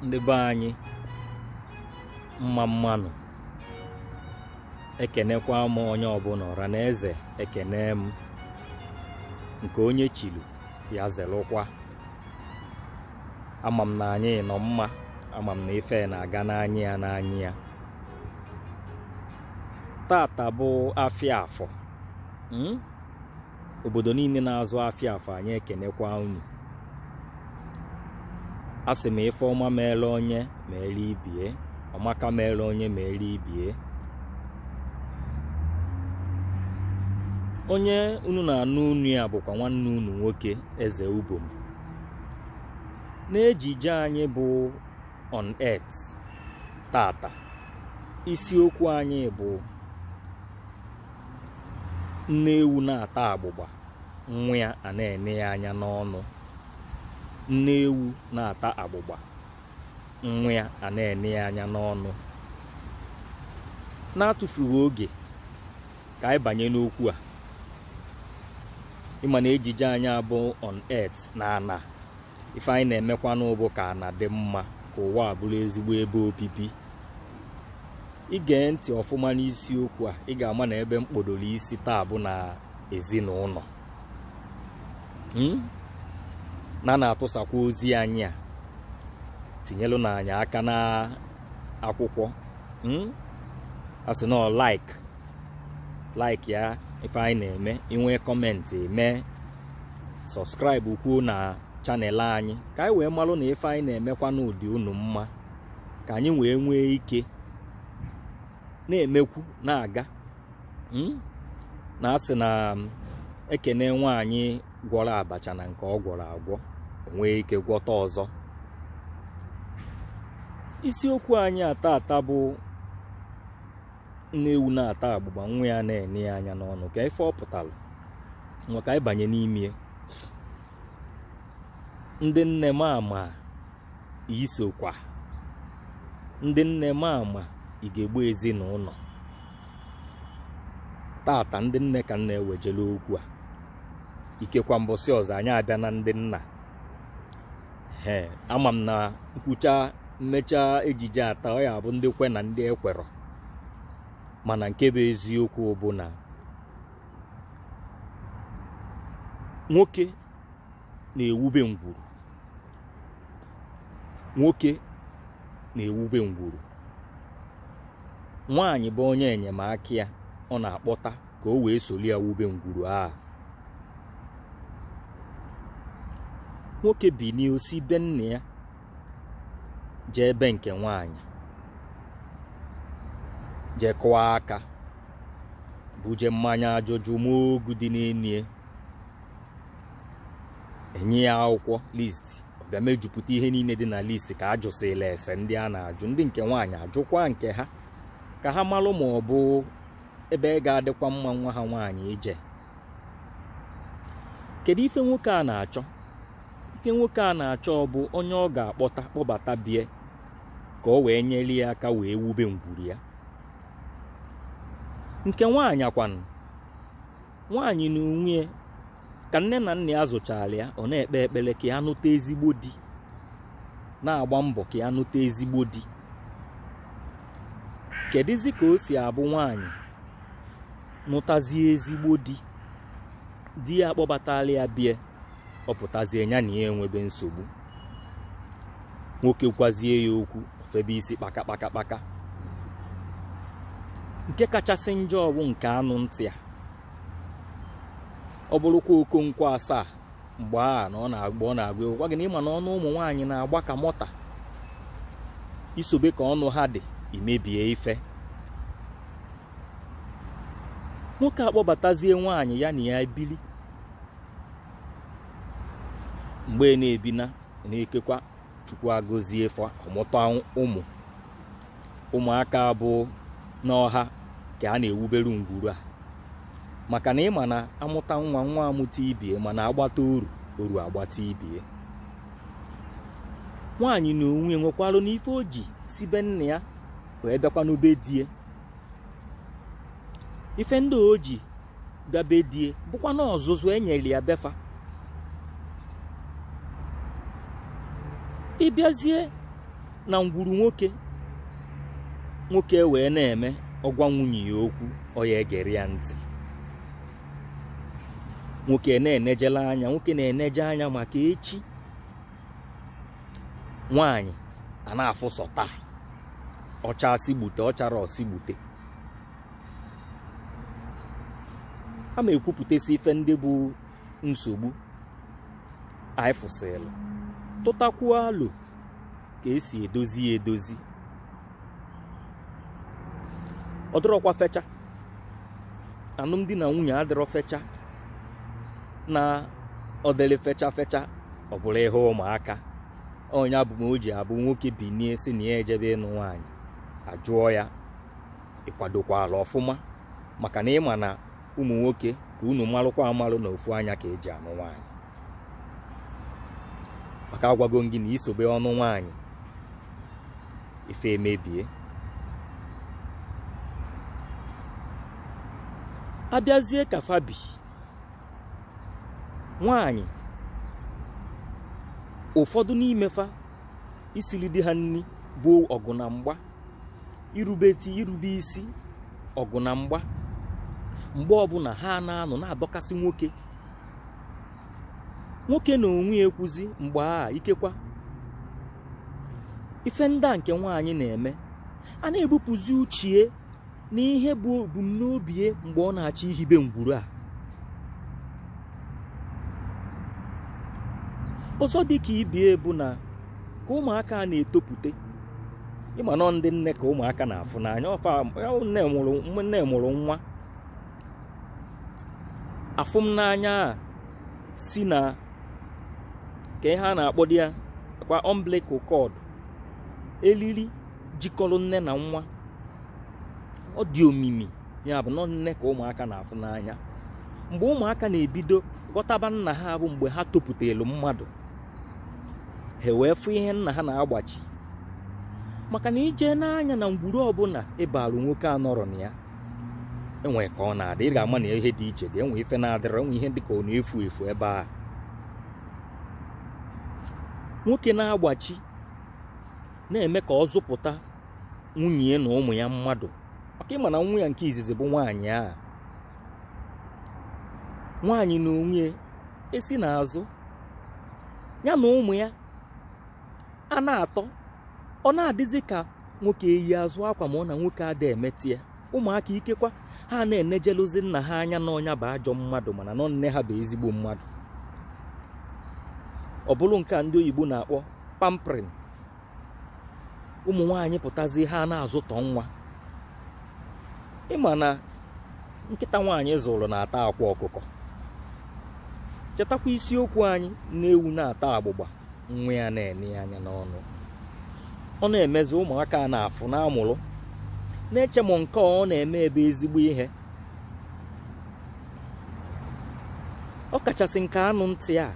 ndị be anyị mmanụ ekenekwa m onye ọbụla ọra na eze ekene m nke onye chilu ya zelụkwa. Ama m na anyị nọ mma, ama m na ife na-aga n'anyị ya. Tata bụ afịa afọ, obodo niile na-azụ afịa afọ anyị ekenekwa unu. Asị m ife ọma meele onye meele ibie, ọmaka meele onye meele ibie. Onye unu na-anụ unu ya bụkwa nwanne unu nwoke Eze Ubom. N'ejije anyị bụ on earth tata, isiokwu anyị bụ nne ewu na-ata agbụgba, nwa ya a na-ene ya anya n'ọnụ. Nne ewu na-ata agbụgba, nwa ya a na-ene ya anya n'ọnụ. Na-atụfughị oge ka anyị banye n'okwu a. Ịma na ejije anyị abụ on earth na ana, ife anyị na-emekwa n'ụbụ ka ana dị mma, ka ụwa abụrụ ezigbo ebe obibi. Ige ntị ọfụma n'isiokwu a, ị ga-ama na ebe mkpodoro isi taa bụ na ezinụlọ. Na-atụsakwa ozi anyị a, tinyelu na anyị aka na akwụkwọ. Asị na like ya ife anyị na-eme, inwe kọmentị eme, sọbskraịbụ kwuo na chanel anyị, ka anyị wee malụ na ife anyị na-emekwa n'ụdị unu mma, ka anyị wee nwee ike na-emekwu na-aga. Na asị na ekene nwaanyị gwọrọ abacha na nke ọ gwọrọ agwọ, o nwee ike gwọta ọzọ. Isiokwu anyị ata bụ nne ewu na-ata agbụgba, nwa ya na-ene ya anya n'ọnụ. Ka ife ọ pụtara nwa ka anyị banye n'ime. Ndị nne m ama isokwa, ndị nne m ama ị ga-egbu ezinụlọ. Tata ndị nne ka nna ewejela okwu a, ikekwa mbọsị ọzọ anyị abịa na ndị nna. Ama m na nkwucha mmecha ejije ata ọ ya bụ ndị kwe na ndị ekwerọ, mana nke bụ eziokwu bụ na nwoke na-ewube ngwuru. Nwoke na-ewube ngwuru. Nwaanyị bụ onye enyemaka ya, ọ na-akpọta ka o wee soli ya wube ngwuru a. Nwoke bi n'osi be nne ya jee ebe nke nwaanyị, jee kụọ aka, buje mmanya ajụjụ mogu dị n'enie, enye ya akwụkwọ list, ọ bịa mejupụta ihe niile dị na list ka ajụsịla ese ndị a na-ajụ. Ndị nke nwaanyị ajụkwa nke ha, ka ha malụ ma ọ bụ ebe ga-adịkwa mma nwa ha nwaanyị ije. Kedu ife nwoke a na-achọ? Ife nwoke a na-achọ bụ onye ọ ga-akpọta, kpọbata bie, ka o wee nyere ya aka wee wube ngwuru ya. Nke nwaanyị akwanụ, nwaanyị na onwe ka nne na nna ya zụchara ya, ọ na-ekpe ekpere ka ya nụta ezigbo di, na-agba mbọ ka ya nụta ezigbo di. Kedizi ka o si abụ nwaanyị nụtazie ezigbo di, di ya kpọbatala ya bie, ọ pụtazie ya na ya enwebe nsogbu. Nwoke gwazie ya okwu, ofebe isi kpaka. Nke kachasị njọ bụ nke anụ ntị a. Ọ bụrụkwa Okonkwo 7 mgbe a na ọ na-agba gwa gị na ịma na ọnụ ụmụ nwaanyị na-agba ka mọta. Isobe ka ọnụ ha dị, imebie ife. Nwoke akpọbatazie nwaanyị ya na ya ebili. Mgbe na-ebina, na-ekekwa Chukwu agọzie fa, ọmụta ụmụaka bụ n'ọha ka a na-ewubere ngwuru a. Maka na ịma na amụta nwa amụta ibie, mana agbata oru agbata ibie. Nwaanyị na onwe nwekwalụ n'ife o ji si be nne ya wee bịakwa n'obe die. Ife ndị o ji bịa be die bụkwa na ọzụzụ enyere ya befa. ịbịazie na ngwuru nwoke wee na-eme ọgwa nwunye ya okwu ọ ya egere ya ntị. Nwoke na-enejela anya, nwoke na-eneje anya maka echi nwaanyị a na-afụ sọta ọcha asigbute ọchara osigbute. A ma ekwupụtasị ife ndị bụ nsogbu anyị fụsịrị, tụtakwuo alo ka esi edozi ya edozi. Ọ dịrọkwa fecha, alụmdi na nwunye adịrọ fecha, na ọdịrị fecha ọ bụla ihe ụmụaka. Onye abụ ma o ji abụ nwoke binie si na ya ejebe ịnụ nwaanyị, ajụọ ya ịkwadokwala ọfụma, maka na ịma na ụmụ nwoke ka unu malụkwa amalụ na ofu anya ka eji anụ nwaanyị. Maka agwago gị na isobe ọnụ nwaanyị ife emebie. Abịazie ka fabi nwaanyị, ụfọdụ n'imefa isili di ha nni bụ ọgụ na mgba, irube isi ọgụ na mgba. Mgbe ọbụla ha na-anọ na-adọkasị nwoke na onwe ekwuzi mgbe a ikekwa ife ndị a nke nwaanyị na-eme, a na-ebupụzi uchie na ihe bụ ebumnobi mgbe ọ na-achọ ihibe ngwuru a. Ọzọ dị ka ibie bụ na ka ụmụaka na-etopụte, ịma nọ ndị nne ka ụmụaka na-afụ n'anya. Nne mụrụ nwa afụ m n'anya si na ka ihe a na-akpọ dị ya kwa umbilical cord, elili jikọrọ nne na nwa. Ọ dị omimi, ya bụ nọ nne ka ụmụaka na-afụ n'anya. Mgbe ụmụaka na-ebido ghọtaba nna ha bụ mgbe ha topụtelu mmadụ, ha wee fụ ihe nna ha na-agbachi. Maka na ije n'anya na ngwuru ọbụla ịbalụ nwoke anọrọ na ya, enwe ka ọ na-adị. Ị ga-ama na ihe dị iche dị, enwe ife na-adịrọ, enwe ihe dị ka ọ na-efu efu ebe a. Nwoke na-agbachi na-eme ka ọ zụpụta nwunye na ụmụ ya mmadụ, maka ịma na nwunye ya nke izizi bụ nwaanyị a. Nwaanyị na onwe esi n'azụ ya na ụmụ ya a na-atọ, ọ na-adịzi ka nwoke eyi azụ akwa ma ọ na nwoke ada emeti ya. Ụmụaka ikekwa ha na-enejeluzi nna ha anya na ọnya bụ ajọ mmadụ, mana nọ nne ha bụ ezigbo mmadụ. Ọ bụrụ nke ndị oyibo na-akpọ pampering. Ụmụ nwaanyị pụtazi ha na-azụtọ nwa. Ịma na nkịta nwaanyị zụrụ na-ata akwa ọkụkọ. Chetakwa isiokwu anyị, Nne Éwu na-ata agbụgba, nwa ya na-ene ya anya n'ọnụ. Ọ na-emezi ụmụaka a na-afụ na-amụrụ, na-eche m nke ọ na-eme ebe ezigbo ihe. Ọ kachasị nke anụ ntị a.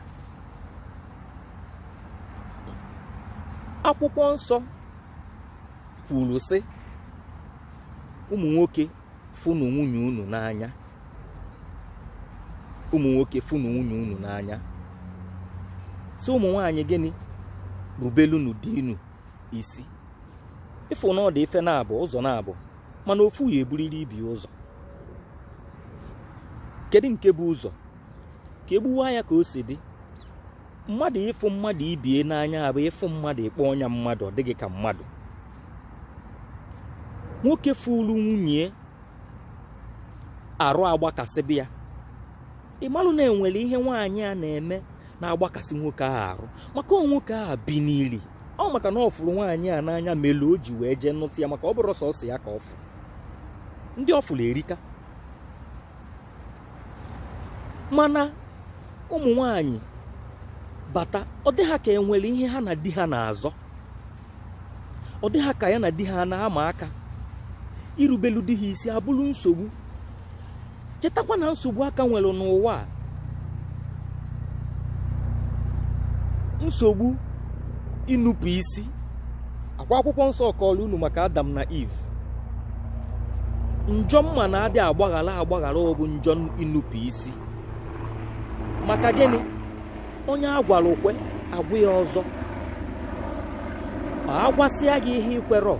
Akwụkwọ nsọ kwuru sị, ụmụ nwoke fụnụ nwunye unu n'anya. Ụmụ nwoke fụnụ nwunye unu n'anya. Si ụmụ nwaanyị gịnị? Rubelunu di unu isi. Ịfụ na ọ dị ife na-abụ ụzọ na-abụ, mana ofu ya eburiri ibi ụzọ. Kedu nke bụ ụzọ? Ka egbuwa ya ka o si dị. Mmadụ ịfụ mmadụ ibie n'anya abụ ịfụ mmadụ ịkpọ ọnya mmadụ, ọ dịghị ka mmadụ. Nwoke fụrụ nwunye arụ agbakasịbị ya, ịmalụ na enwere ihe nwaanyị a na-eme na-agbakasị nwoke ahụ arụ, maka nwoke ahụ bi n'ili. Ọ maka na ọ fụrụ nwaanyị a n'anya mere o ji wee jee nụta ya, maka ọ bụrụ sọsọ ya ka ọ fụrụ. Ndị ọ fụrụ erika. Mana ụmụ nwaanyị bata, ọ dị ha ka enwere ihe ha na di ha na-azọ. Ọ dị ha ka ya na di ha na-ama aka. Irubelu di ha isi abụrụ nsogbu. Chetakwa na nsogbu aka nwere n'ụwa a. Nsogbu inupu isi. Akwa akwụkwọ nsọ kọọrọ unu maka Adam na Eve. Njọ mma na-adị agbaghara ọ bụ njọ inupu isi. Maka gịnị? Onye agwara okwe agwụ ya ọzọ. agwasịa gị ihe ikwere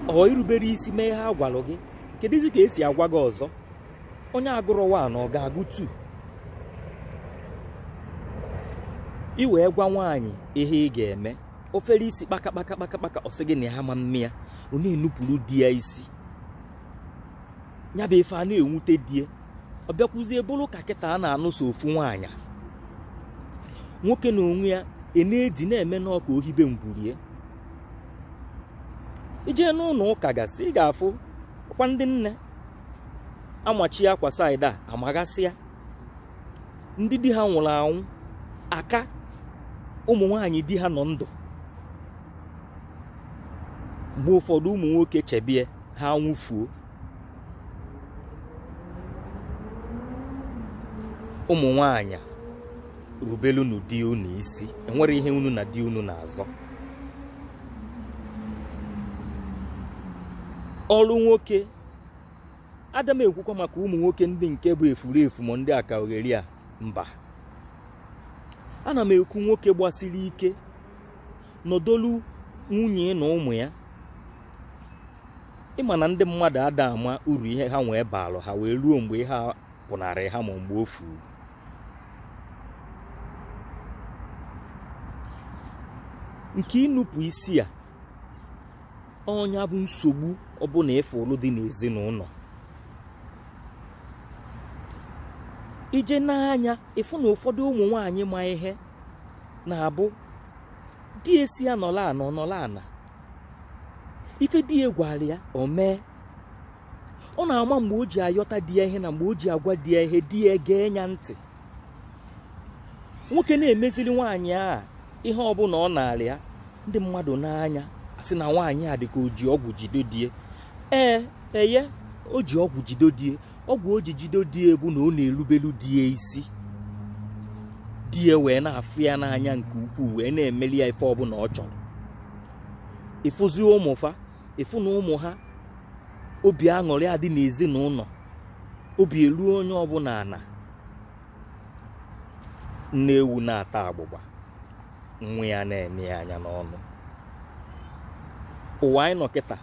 ọ irubere isi mee ha agwalụ gị, kedụzi ka esi agwa gị ọzọ? Onye agụrụ 1 ọ ga-agụ 2? I wee gwa nwaanyị ihe ị ga-eme, ofere isi kpaka ọ sị gị na ya ma mme ya, ọ na-enupụrụ di ya isi. Ya bụ ife a na-enwute die, ọ bịakwuzie bụrụ ka kịta a na-anụso ofu nwaanyị. Nwoke na onwe ya na-edi na-eme n'ọka ohibe ngwurie. Ije n'ụlọ ụka gasị, ị ga-afụ ọkwa ndị nne amachi akwa saịdị a amaghasịa ndị di ha nwụrụ anwụ aka ụmụ nwaanyị di ha nọ ndụ. Mgbe ụfọdụ ụmụ nwoke chebie ha nwụfuo. Ụmụ nwaanyị rubelu nu di unu isi, enwere ihe unu na di unu na-azọ. Ọrụ nwoke Adam ekwukwa maka ụmụ nwoke ndị nke bụ efurefu ma ndị aka ogheri a mba. Ana m ekwu nwoke gbasiri ike nọdolu nwunye na ụmụ ya. Ịma na ndị mmadụ ada ama uru ihe ha nwee baalụ ha wee ruo mgbe ha pụnarị ha ma mgbe o furu. Nke ịnụpụ isi a ọnya bụ nsogbu ọbụna ịfụrụ dị n'ezinụlọ. Ije n'anya ịfụ na ụfọdụ ụmụ nwaanyị ma ihe na-abụ di esi ya nọla ana ife di ya gwara ya o mee. Ọ na-ama mgbe o ji ayọta di ya ihe na mgbe o ji agwa di ya ihe di ya gee ya ntị. Nwoke na-emezili nwaanyị a ihe ọbụla ọ na-arị ya, ndị mmadụ n'anya asị na nwaanyị a dị ka o ji ọgwụ jido die. Eye o ji ọgwụ jido die. Ọgwụ o ji jido die bụ na ọ na-erubelu di ya isi. Di ya wee na-afụ ya n'anya nke ukwuu, wee na-emeli ya ife ọbụla ọ chọrọ. Ịfụzi ụmụfa, ịfụ na ụmụ ha obi aṅụrị adị n'ezinụlọ, obi elu onye ọbụla ana. Nne Éwu na-ata agbụgba, nwa ya na-eme ya anya n'ọnụ. Ụwa anyị nọ kịta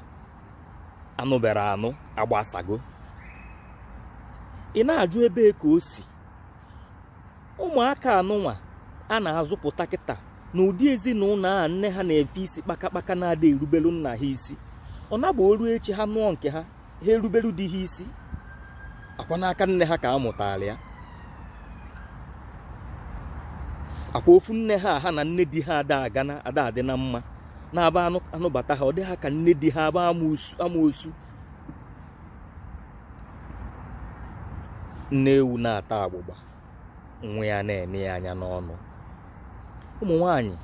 anụbere anụ agbasago. Ị na-ajụ ebe ka o si. Ụmụaka anụnwa a na-azụpụta kịta n'ụdị ezinụlọ a nne ha na-efe isi kpakakpaka na-ada erubelu nna ha isi. Ọ na-agba oru echi ha nụọ nke ha erubelu di ha isi. Akwa n'aka nne ha ka a mụtara ya. Akwa ofu nne ha na nne di ha ada adị na mma na-aba anụbata ha, ọ dị ha ka nne di ha aba amoosu. Nne Éwu na-ata agbụgba, nwa ya na-eme ya anya n'ọnụ. Ụmụ nwaanyị,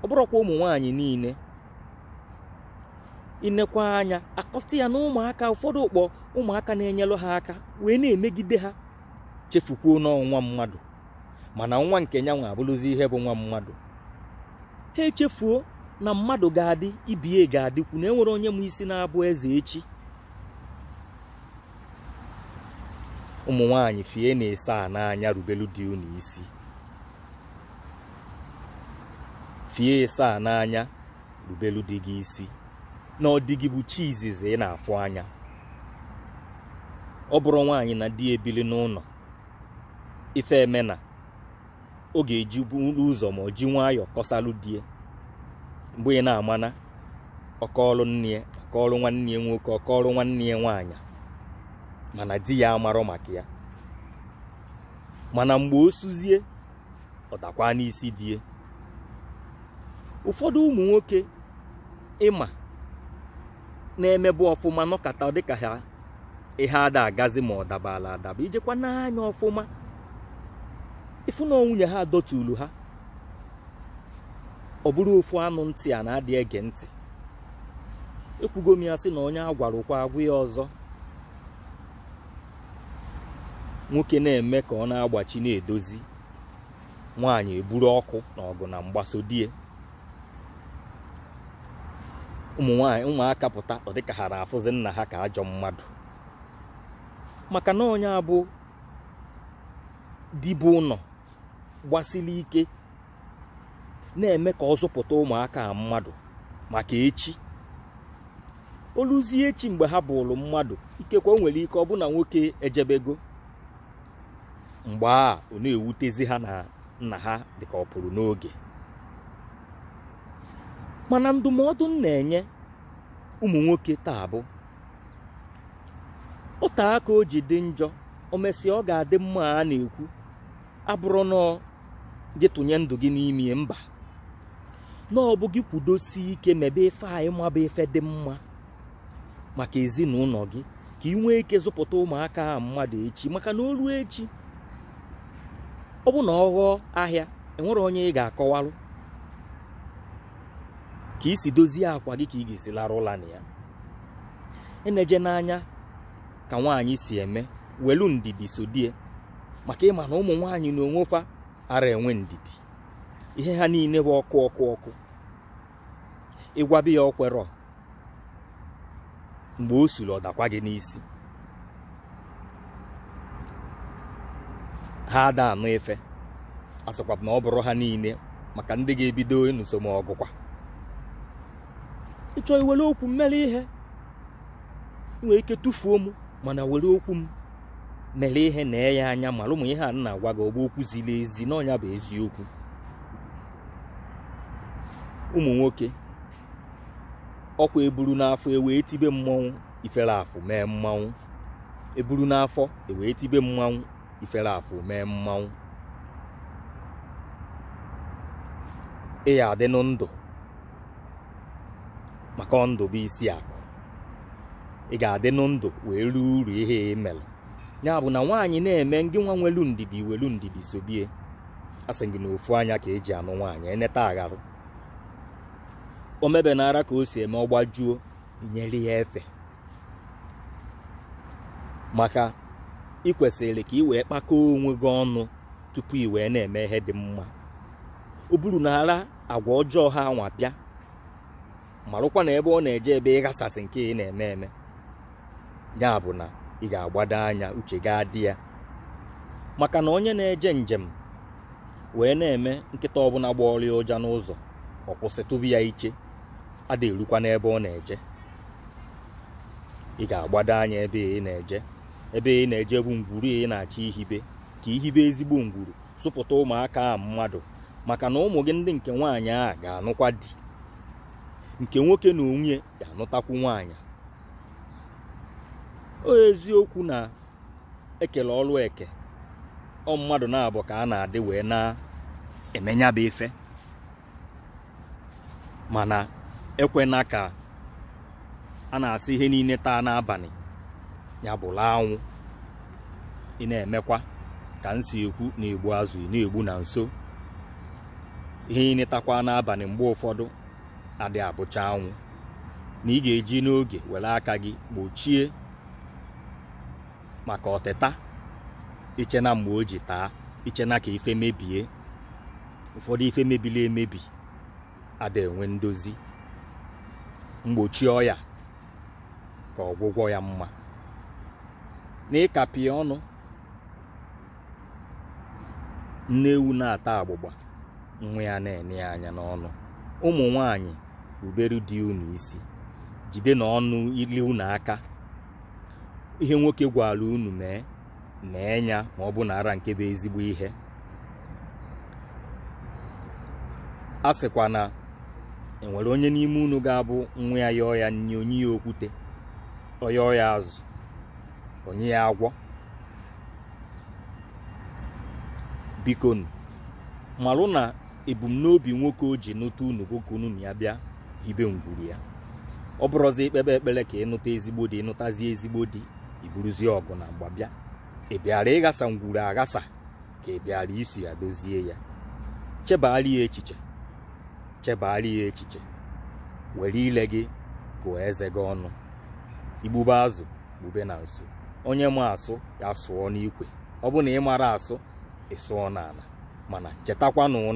ọ bụrụkwa ụmụ nwaanyị niile, inekwa anya akọta ya na ụmụaka ụfọdụ ụkpọ ụmụaka na-enyelụ ha aka wee na-emegide ha, chefukwuo n'ọnwa mmadụ, mana nwa nke nyanwa abụrụzi ihe bụ nwa mmadụ. Ha echefuo na mmadụ ga-adị, ibie ga-adịkwu, na enwere onye mụ isi na-abụ eze echi. Ụmụ nwaanyị fie na-ese a n'anya rubelu di unu isi. Fie ese a n'anya rubelu di gị isi. Na ọ dị gị bụ chi izizi ị na-afụ anya. Ọ bụrụ nwaanyị na di ebili n'ụlọ, ife emena ọ ga-eji ụzọ ma ọ ji nwayọọ kọsalụ die. Mgbe ị na-amana ọkọọlụ nne ya, ọkọọlụ nwanne ya nwoke, ọkọọlụ nwanne ya nwaanyị, mana di ya amarọ maka ya. Mana mgbe o suzie ọ dakwa n'isi die. Ụfọdụ ụmụ nwoke ịma na-emebu ọfụma nọkata dịka ha ihe ada agazi ma ọ dabala adaba. Ijekwa n'anya ọfụma ịfụ na nwunye ha dọtulu ha, ọ bụrụ ofu anụ ntị a na-adị ege ntị. Ekwugo m ya sị na onye agwarụkwa agwụ ya ọzọ. Nwoke na-eme ka ọ na-agbachi na-edozi, nwaanyị eburu ọkụ na ọgụ na mgbaso die. Ụmụaka pụta ọ dịka ha na-afụzi nna ha ka ajọ mmadụ, maka na onye abụ dibu ụlọ gbasiri ike na-eme ka ọ zụpụta ụmụaka a mmadụ, maka echi. Oluzie echi mgbe ha bụrụ mmadụ, ikekwe o nwere ike ọ bụ na nwoke ejebego. Mgbe a ọ na-ewutezi ha na nna ha dịka ọ pụrụ n'oge. Mana ndụmọdụ m na-enye ụmụ nwoke taa bụ otu aka o ji dị njọ, o mesịa ọ ga-adị mma. A na-ekwu abụrụ na gị tụnye ndụ gị n'ime mba, na ọ bụ gị kwudosie ike mebe ife anyị maba ife dị mma maka ezinụlọ gị, ka ị nwee ike zụpụta ụmụaka mmadụ echi. Maka na o ruo echi, ọ bụ na ọ ghọọ ahịa, enwere onye ị ga-akọwarụ ka isi dozie akwa gị, ka ị ga-esi lara ụla na ya. Eneje n'anya ka nwaanyị si eme, welu ndidi sodie, maka ịma na ụmụ nwaanyị na onwefa ara enwe ndidi. Ihe ha niile bụ ọkụ. Ịgwabi ya okwerọ, mgbe o suru ọ dakwa gị n'isi. Ha ada anụ efe, asịkwa na ọ bụrụ ha niile, maka ndị ga-ebido ịnụso m ọgụkwa. Ịchọ iwere okwu m mere ihe, nwere ike tụfuo m, mana were okwu m mere ihe na ya anya, mara ụmụ ihe a na-agwa gị ọgba okwu ziri ezi, na ọnya bụ eziokwu. Ụmụ nwoke, ọkwa eburu n'afọ ewee tibe mmọnwụ, ifere afụ mee mmanwụ. Eburu n'afọ ewee tibe mmanwụ, ifere afụ mee mmanwụ. Ị ya adị ndụ, maka ndụ bụ isi akụ. Ị ga-adị ndụ wee ruo uru ihe emere. Ya bụ na nwaanyị na-eme, ngị nwa nwelu ndidi welu ndidi sobie. Asị gị na ofu anya ka eji anụ nwaanyị, eneta agharụ. O mebe n'ara ka o si eme, ọ gbajuo, nyere ya efe. Maka ị kwesịrị ka ị wee kpakọọ onwe gị ọnụ tupu ị wee na-eme ihe dị mma. O buru n'ara agwa ọjọọ ha nwa bịa, marụkwa na ebe ọ na-eje ebe ịghasasị nke ị na-eme eme. Ya bụ na ị ga-agbado anya, uche ga-adị ya. Maka na onye na-eje njem wee na-eme nkịta ọbụla gba ọrịa ụja n'ụzọ, ọ kwụsịtụbi ya iche, ada erukwa n'ebe ọ na-eje. Ị ga-agbado anya ebe ị na-eje. Ebe ị na-eje bụ ngwuru ị na-achọ ihibe, ka ihibe ezigbo ngwuru, sụpụta ụmụaka mmadụ. Maka na ụmụ gị ndị nke nwaanyị a ga-anụkwa di, nke nwoke na onwe ga-anụtakwu nwaanyị. O eziokwu na ekele ọrụ eke, ọ mmadụ na-abụ ka a na-adị wee na-emenya bụ ife. Mana ekwena ka a na-asị ihe niile taa n'abalị ya bụrụ anwụ. Ị na-emekwa ka nsi ekwu na-egbu azụ, ị na-egbu na nso. Ihe niile takwa n'abalị mgbe ụfọdụ adị abụcha anwụ, na ị ga-eji n'oge were aka gị gbochie maka ọtịta. Ichena mgbe o ji taa, ichena ka ife mebie. Ụfọdụ ife mebili emebi ada enwe ndozi. Mgbochi ọya ka ọgwụgwọ ya mma. Na ịkapị ọnụ, nne ewu na-ata agbụgba, nwa ya na-enye ya anya n'ọnụ. Ụmụ nwaanyị, ruberu di unu isi, jide na ọnụ ili unu aka. Ihe nwoke gwara unu mee ya, ma ọ bụ na ara nke bụ ezigbo ihe. A sịkwa na enwere onye n'ime unu ga-abụ nwa ya yọọ ya nri, onye ya okwute, ọyọọ ya azụ, onye ya agwọ. Biko marụ na ebumnobi nwoke o ji nụta unu bụ ka unu na ya bịa hibe ngwuru ya. Ọ bụrụzi ikpebe ekpere ka ịnụta ezigbo di, ịnụtazi ezigbo di, iburuzie ọgụ na mgba bịa. Ị bịara ịghasa ngwuru aghasa, ka ị bịara isi ya dozie ya. Chebara ya echiche, were ile gị gụọ eze gị ọnụ. Igbube azụ gbube na nso. Onye ma asụ ya sụọ n'ikwe. Ọ bụ na ị mara asụ, ị sụọ n'ala. Mana chetakwanụ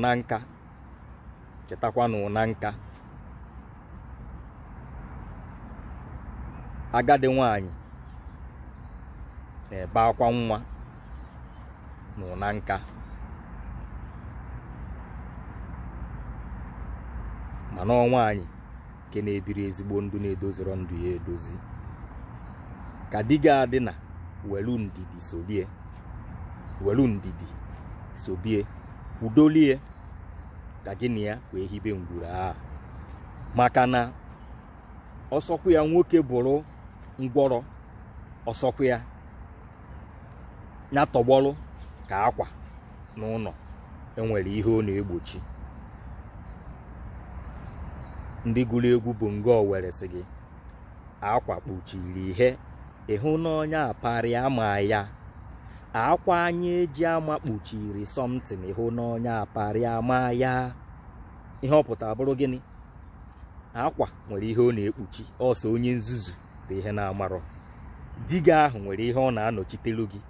na nka. Agadi nwaanyị na-ebe akwa nwa n'ụna nka. Mana nwaanyị nke na-ebiri ezigbo ndụ na-edoziro ndụ ya edozi. Ka di gị adị na welu ndidi sobie udolie ka gị na ya wee hibe ngwuru a, maka na ọsọkwa ya nwoke bụrụ ngwọrọ, ọsọkwa ya tọgbọlụ ka akwa n'ụlọ enwere ihe ọ na-egbochi. Ndị gụrụ egwu bụ nga Owere sị gị akwa kpuchiri ihe ịhụ n'ọnya aparị ama ya, akwa anyị eji ama kpuchiri something ịhụ n'ọnya aparị ama ya. Ihe ọ pụtara bụrụ gịnị? Akwa nwere ihe ọ na-ekpuchi, ọsọ onye nzuzu bụ ihe na-amarọ. Di gị ahụ nwere ihe ọ na-anọchitelu gị,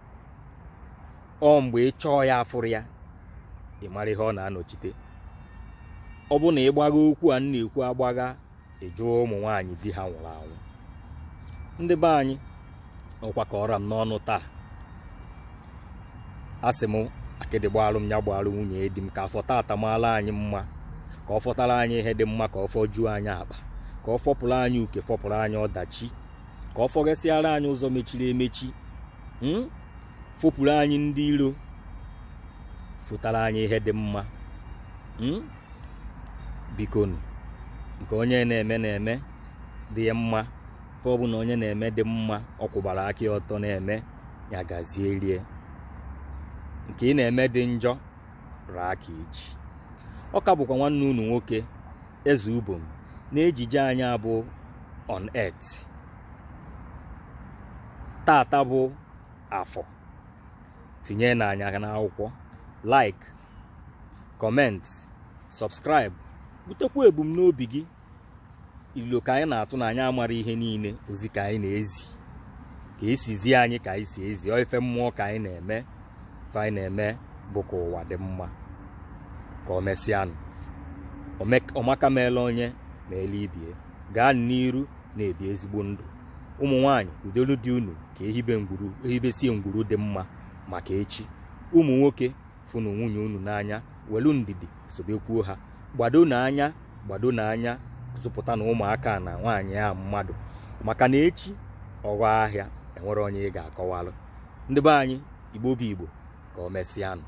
ọ mgbe ị chọọ ya afụrụ ya ị mara ihe ọ na-anọchite. Ọ bụ na ị gbagha okwu a na-ekwu agbagha, ị jụọ ụmụ nwaanyị di ha nwụrụ anwụ. Ndị be anyị, ọkwa ka ọra m n'ọnụ taa. Asị m akịdị gbalụ m ya gbalụ nwunye di m ka afọ tata maala anyị mma, ka ọ fọtara anyị ihe dị mma, ka ọ fọjuo anyị akpa, ka ọ fọpụrụ anyị uke, fọpụrụ anyị ọdachi, ka ọ fọgasịara anyị ụzọ mechiri emechi, fopụrụ anyị ndị iro, fụtara anyị ihe dị mma. Bikonu, nke onye na-eme dị ya mma, ka ọ bụ na onye na-eme dị mma ọ kwụbara aka ọtọ na-eme ya gazie rie. Nke ị na-eme dị njọ raa aka eji. Ọ ka bụkwa nwanne unu nwoke Eze Ubom na ejije anyị abụ On Earth. Tata bụ afọ. Tinye na anya n'akwụkwọ, like, comment, subscribe, butekwa ebumnobi gị. Ilo ka anyị na-atụ na anyị amara ihe niile, ozi ka anyị na-ezi, ka esizi anyị ka anyị si ezi. Ọ ife mmụọ ka anyị na-eme, fa anyị na-eme bụ ka ụwa dị mma, ka o mesịanụ. Ọmaka meela onye ma ele ibie, gaa n'iru na-ebi ezigbo ndụ. Ụmụ nwaanyị udolu dị unu ka ehibesie ngwuru dị mma maka echi. Ụmụ nwoke fụnụ nwunye unu n'anya, welu ndidi sobekwuo ha, gbado n'anya zụpụta na ụmụaka na nwaanyị ya mmadụ, maka na echi ọghọ ahịa enwere onye ị ga-akọwalụ. Ndị be anyị, Igbo bụ Igbo, ka o mesịanụ.